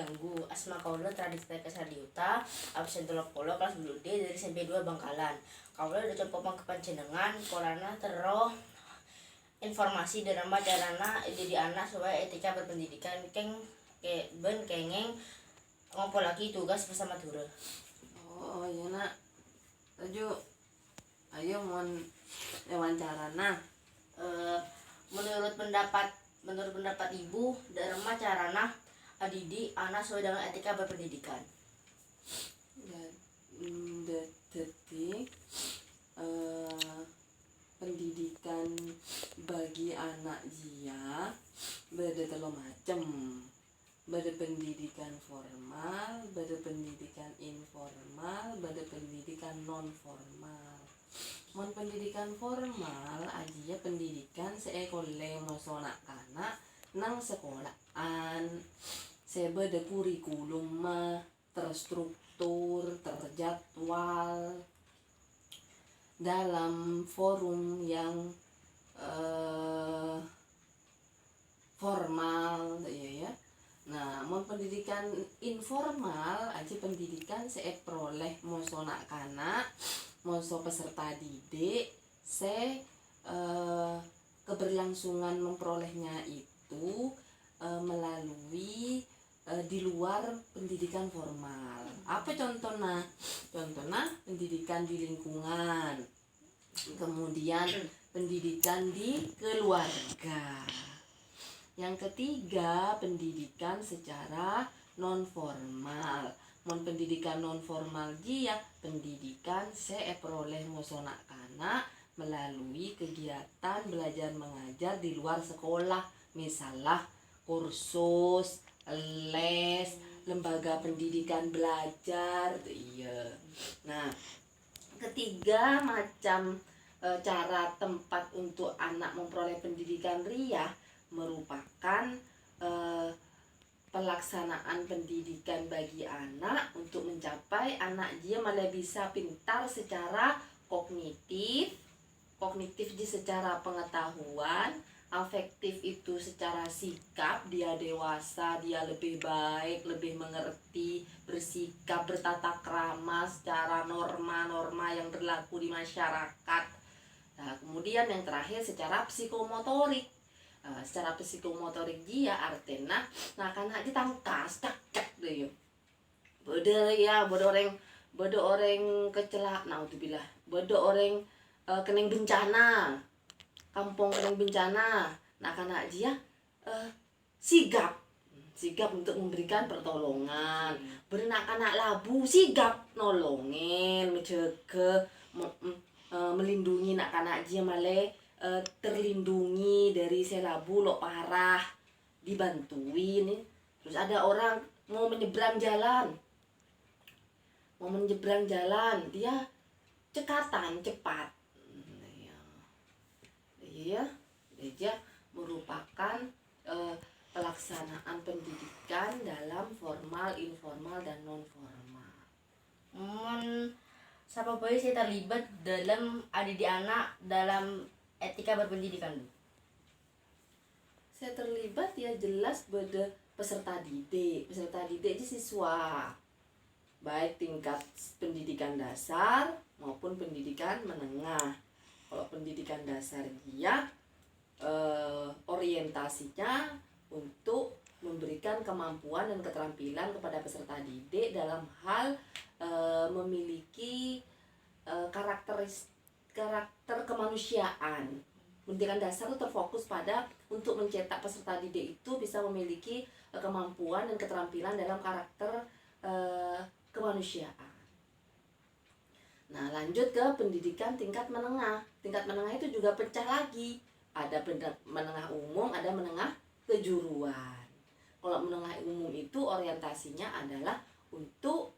ganggu. Asma kaula tradisi Kesadiuta, absen 30 kelas dulu D dari SMP 2 Bangkalan. Kaula udah coba kepanjenengan polana teroh informasi drama carana jadi anak supaya etika berpendidikan kengeng ngopo lagi tugas bersama Dura. Oh iya nak, tujuh. Ayo mau wawancara nah. Menurut pendapat ibu, drama carana adidi anak sesuai dengan etika berpendidikan. Detik pendidikan bagi anak dia beda telo macem, beda pendidikan formal, beda pendidikan informal, beda pendidikan non formal. Mon pendidikan formal aja pendidikan seekole mosonak kana nang sekolahan sebeda kurikulum mah terstruktur terjadwal dalam forum yang formal ya. Nah, mon pendidikan informal aja pendidikan seeproleh mosonak kana moso peserta didik keberlangsungan memperolehnya itu melalui di luar pendidikan formal. Apa contohnya? Contohnya pendidikan di lingkungan, kemudian pendidikan di keluarga. Yang ketiga, pendidikan secara non formal. Mon pendidikan non formal dia pendidikan seeproleh mosonak kana melalui kegiatan belajar mengajar di luar sekolah, misalnya kursus, les, lembaga pendidikan belajar iya. Nah, ketiga macam cara tempat untuk anak memperoleh pendidikan ria merupakan pelaksanaan pendidikan bagi anak untuk mencapai anak dia malah bisa pintar secara kognitif di secara pengetahuan, afektif itu secara sikap, dia dewasa, dia lebih baik, lebih mengerti, bersikap, bertata krama secara norma-norma yang berlaku di masyarakat. Nah, kemudian yang terakhir secara psikomotorik. Secara psikomotorik dia artinya nah karena ditangkas cak deh yo. Bodo orang kecelak naudzubillah. Bodo orang kena bencana. Kampung kena bencana. Nah karena dia sigap untuk memberikan pertolongan. Berenak-anak labu sigap nolongin, mencegah, melindungi anak-anak dia malah terlindungi dari selabu lo parah, dibantuin. Terus ada orang mau menyeberang jalan, dia cekatan cepat. Iya, dia merupakan pelaksanaan pendidikan dalam formal, informal dan non formal. Siapa boleh saya terlibat dalam didik anak dalam etika berpendidikan? Saya terlibat ya jelas pada peserta didik itu siswa baik tingkat pendidikan dasar maupun pendidikan menengah. Kalau pendidikan dasar dia orientasinya untuk memberikan kemampuan dan keterampilan kepada peserta didik dalam hal memiliki karakter kemanusiaan. Pendidikan dasar itu terfokus pada untuk mencetak peserta didik itu bisa memiliki kemampuan dan keterampilan dalam karakter kemanusiaan. Nah, lanjut ke pendidikan tingkat menengah. Tingkat menengah itu juga pecah lagi. Ada menengah umum, ada menengah kejuruan. Kalau menengah umum itu orientasinya adalah untuk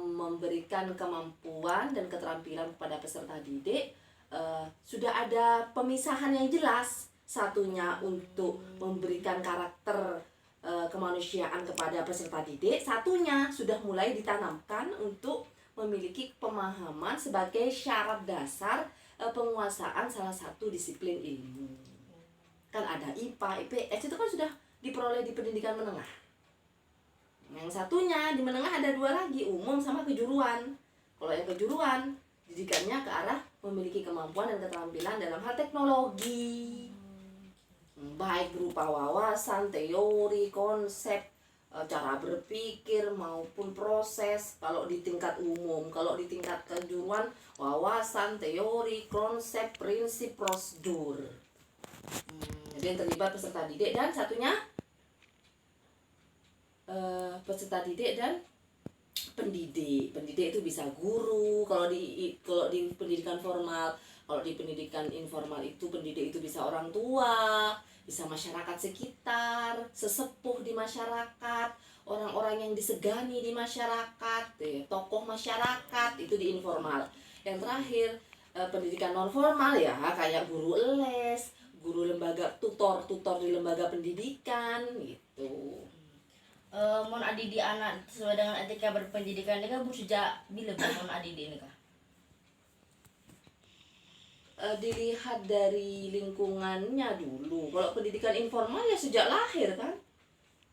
memberikan kemampuan dan keterampilan kepada peserta didik. Sudah ada pemisahan yang jelas. Satunya untuk memberikan karakter kemanusiaan kepada peserta didik, satunya sudah mulai ditanamkan untuk memiliki pemahaman sebagai syarat dasar penguasaan salah satu disiplin ilmu. Kan ada IPA, IPS itu kan sudah diperoleh di pendidikan menengah. Yang satunya di menengah ada dua lagi, umum sama kejuruan. Kalau yang kejuruan, didikannya ke arah memiliki kemampuan dan keterampilan dalam hal teknologi. Baik berupa wawasan, teori, konsep, cara berpikir maupun proses. Kalau di tingkat umum, kalau di tingkat kejuruan, wawasan, teori, konsep, prinsip, prosedur. Jadi yang terlibat peserta didik dan satunya peserta didik dan pendidik. Pendidik itu bisa guru kalau di pendidikan formal. Kalau di pendidikan informal itu pendidik itu bisa orang tua, bisa masyarakat sekitar, sesepuh di masyarakat, orang-orang yang disegani di masyarakat, tokoh masyarakat, itu di informal. Yang terakhir pendidikan non formal ya kayak guru les, guru lembaga tutor di lembaga pendidikan gitu. Mon adidi anak sesuai dengan etika berpendidikan ini kan bu sejak bila mon adidi ini kah? Dilihat dari lingkungannya dulu. Kalau pendidikan informal ya sejak lahir kan,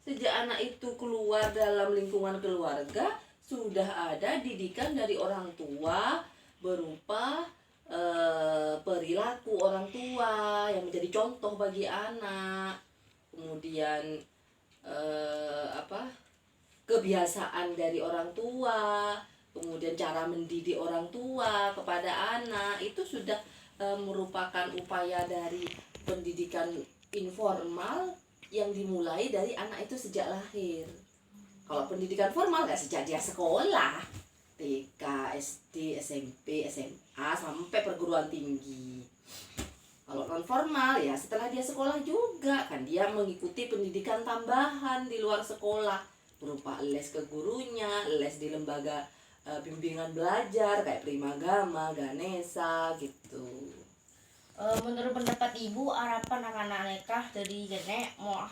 sejak anak itu keluar dalam lingkungan keluarga sudah ada didikan dari orang tua berupa perilaku orang tua yang menjadi contoh bagi anak. Kemudian kebiasaan dari orang tua, kemudian cara mendidik orang tua kepada anak itu sudah merupakan upaya dari pendidikan informal yang dimulai dari anak itu sejak lahir. Kalau pendidikan formal nggak sejak dia sekolah, TK, SD, SMP, SMA sampai perguruan tinggi. Kalau non formal ya setelah dia sekolah juga kan dia mengikuti pendidikan tambahan di luar sekolah berupa les ke gurunya, les di lembaga bimbingan belajar kayak Primagama, Ganesha gitu. Menurut pendapat ibu harapan anak-anak nikah dari nenek mau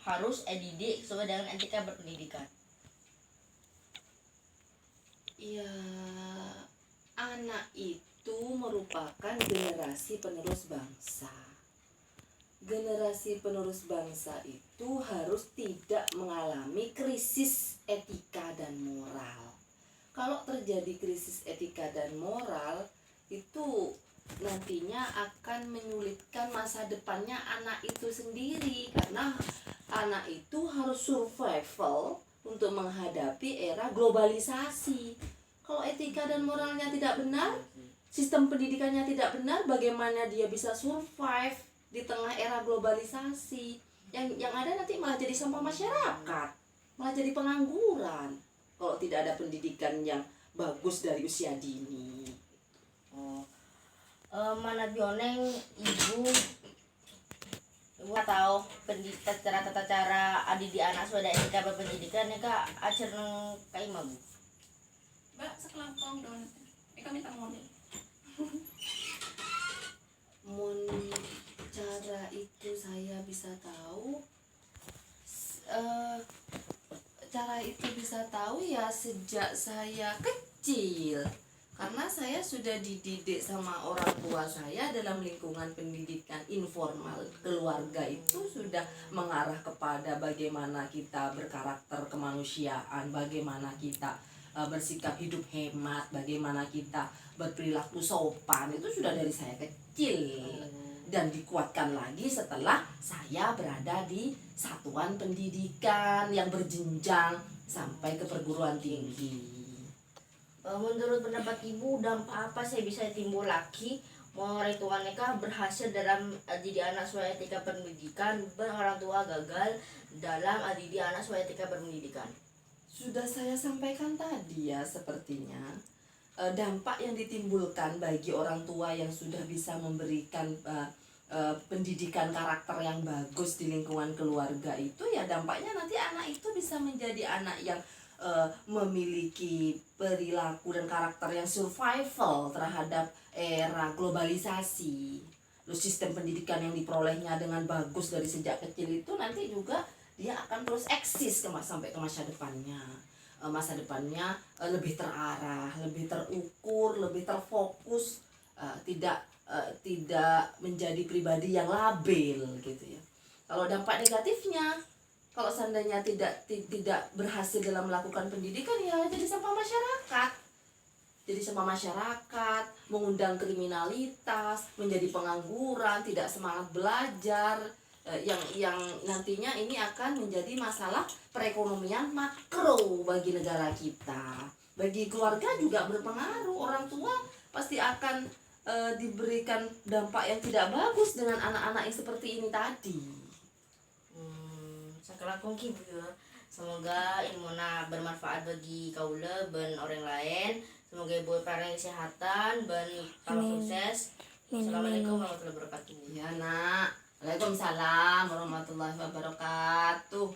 harus didik sesuai dengan etika berpendidikan. Ya, anak itu merupakan generasi penerus bangsa. Generasi penerus bangsa itu harus tidak mengalami krisis etika dan moral. Kalau terjadi krisis etika dan moral, itu nantinya akan menyulitkan masa depannya anak itu sendiri. Karena anak itu harus survival untuk menghadapi era globalisasi. Kalau etika dan moralnya tidak benar, sistem pendidikannya tidak benar, bagaimana dia bisa survive di tengah era globalisasi? Yang ada nanti malah jadi sampah masyarakat, malah jadi pengangguran kalau tidak ada pendidikan yang bagus dari usia dini. Mana bioneng ibu tahu tata cara didik anak sesuai dengan etika berpendidikan ya kak acer neng kaima bu. Mbak sekelompok dong. Kami minta model. Cara itu saya bisa tahu cara itu bisa tahu ya sejak saya kecil, karena saya sudah dididik sama orang tua saya dalam lingkungan pendidikan informal. Keluarga itu sudah mengarah kepada bagaimana kita berkarakter kemanusiaan, bagaimana kita bersikap hidup hemat, bagaimana kita berperilaku sopan. Itu sudah dari saya kecil dan dikuatkan lagi setelah saya berada di satuan pendidikan yang berjenjang sampai ke perguruan tinggi. Menurut pendapat ibu dampak apa sih bisa timbul lagi orang tua nikah berhasil dalam didik anak sesuai etika pendidikan dan orang tua gagal dalam didik anak sesuai etika berpendidikan? Sudah saya sampaikan tadi ya, sepertinya dampak yang ditimbulkan bagi orang tua yang sudah bisa memberikan pendidikan karakter yang bagus di lingkungan keluarga itu ya dampaknya nanti anak itu bisa menjadi anak yang memiliki perilaku dan karakter yang survival terhadap era globalisasi. Terus sistem pendidikan yang diperolehnya dengan bagus dari sejak kecil itu nanti juga dia akan terus eksis sampai ke masa depannya. Masa depannya lebih terarah, lebih terukur, lebih terfokus, tidak menjadi pribadi yang labil gitu ya. Kalau dampak negatifnya Kalau seandainya tidak berhasil dalam melakukan pendidikan, ya jadi sampah masyarakat. Jadi sampah masyarakat, mengundang kriminalitas, menjadi pengangguran, tidak semangat belajar, yang nantinya ini akan menjadi masalah perekonomian makro bagi negara kita. Bagi keluarga juga berpengaruh. Orang tua pasti akan diberikan dampak yang tidak bagus dengan anak-anak yang seperti ini tadi. Sakelakong kieu. Semoga ilmuna bermanfaat bagi kaula ben orang lain. Semoga ibu pareng kesehatan ben Amin. sukses. Amin, Assalamualaikum warahmatullahi wabarakatuh. Ya nak. Waalaikumsalam warahmatullahi wabarakatuh.